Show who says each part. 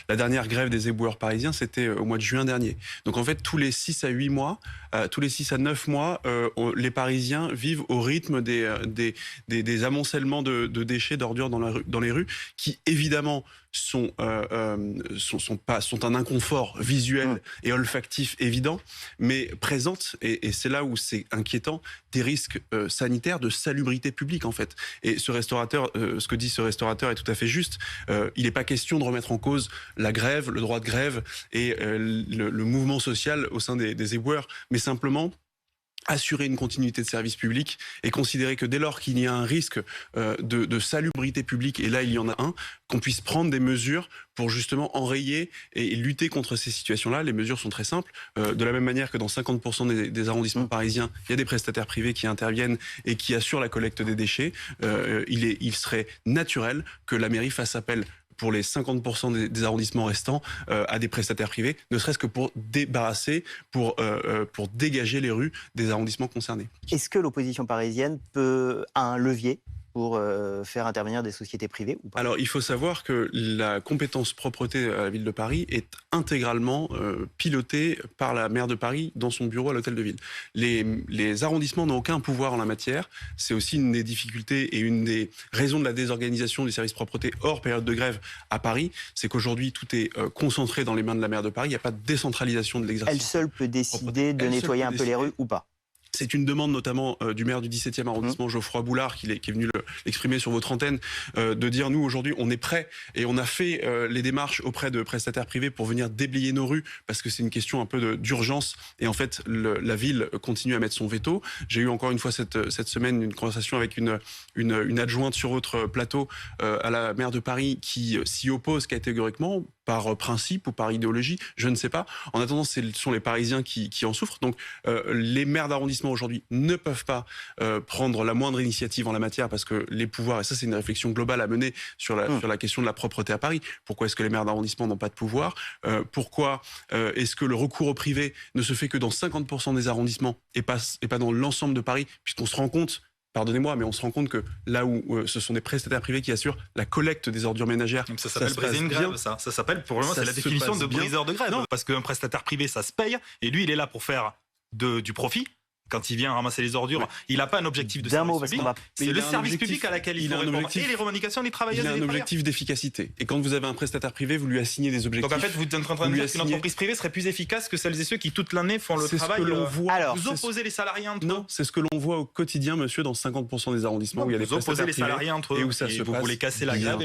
Speaker 1: La dernière grève des éboueurs parisiens, c'était au mois de juin dernier. Donc en fait, tous les 6 à 8 mois, tous les 6 à 9 mois, les Parisiens vivent au rythme des amoncellements de déchets, d'ordures dans les rues, qui évidemment sont un inconfort visuel et olfactif évident, mais présentent, et c'est là où c'est inquiétant, des risques sanitaires de salubrité publique en fait. Et ce restaurateur, ce que dit ce restaurateur est tout à fait juste. Il n'est pas question de remettre en cause la grève, le droit de grève et le mouvement social au sein des éboueurs, mais simplement assurer une continuité de service public et considérer que dès lors qu'il y a un risque de salubrité publique, et là il y en a un, qu'on puisse prendre des mesures pour justement enrayer et lutter contre ces situations-là. Les mesures sont très simples. De la même manière que dans 50% des arrondissements parisiens, il y a des prestataires privés qui interviennent et qui assurent la collecte des déchets, il serait naturel que la mairie fasse appel pour les 50% des arrondissements restants à des prestataires privés, ne serait-ce que pour débarrasser, pour dégager les rues des arrondissements concernés.
Speaker 2: Est-ce que l'opposition parisienne a un levier pour faire intervenir des sociétés privées ou pas?
Speaker 1: Alors, il faut savoir que la compétence propreté à la ville de Paris est intégralement pilotée par la maire de Paris dans son bureau à l'hôtel de ville. Les arrondissements n'ont aucun pouvoir en la matière. C'est aussi une des difficultés et une des raisons de la désorganisation du service propreté hors période de grève à Paris. C'est qu'aujourd'hui, tout est concentré dans les mains de la maire de Paris. Il n'y a pas de décentralisation de l'exercice.
Speaker 2: Elle seule peut décider de nettoyer un peu les rues ou pas?
Speaker 1: C'est une demande notamment du maire du 17e arrondissement, Geoffroy Boulard, qui est venu l'exprimer sur votre antenne, de dire nous aujourd'hui on est prêts et on a fait les démarches auprès de prestataires privés pour venir déblayer nos rues parce que c'est une question un peu d'urgence et en fait la ville continue à mettre son veto. J'ai eu encore une fois cette semaine une conversation avec une adjointe sur votre plateau à la maire de Paris qui s'y oppose catégoriquement par principe ou par idéologie, je ne sais pas. En attendant, ce sont les Parisiens qui en souffrent. Donc, les maires d'arrondissement aujourd'hui ne peuvent pas prendre la moindre initiative en la matière parce que les pouvoirs, et ça c'est une réflexion globale à mener sur la question de la propreté à Paris. Pourquoi est-ce que les maires d'arrondissement n'ont pas de pouvoir? Pourquoi est-ce que le recours au privé ne se fait que dans 50% des arrondissements et pas dans l'ensemble de Paris? Puisqu'on se rend compte, pardonnez-moi, mais on se rend compte que là où ce sont des prestataires privés qui assurent la collecte des ordures ménagères.
Speaker 3: Donc ça s'appelle briser une grève, ça s'appelle, pour le moment, c'est la définition de briseur de grève. Non. Parce qu'un prestataire privé, ça se paye, et lui, il est là pour faire du profit. Quand il vient ramasser les ordures, il n'a pas un objectif de service public. C'est le service public à laquelle il faut répondre. Et les revendications des travailleuses et des travailleurs.
Speaker 1: Il a un objectif d'efficacité. Et quand vous avez un prestataire privé, vous lui assignez des objectifs.
Speaker 3: Donc en fait, vous êtes en train de dire qu'une entreprise privée serait plus efficace que celles et ceux qui toute l'année font le travail. Vous opposez les salariés entre eux.
Speaker 1: Non, c'est ce que l'on voit au quotidien, monsieur, dans 50% des arrondissements où il y a des prestataires privés.
Speaker 3: Vous opposez les salariés entre eux et où ça se passe. Vous voulez casser la grève et le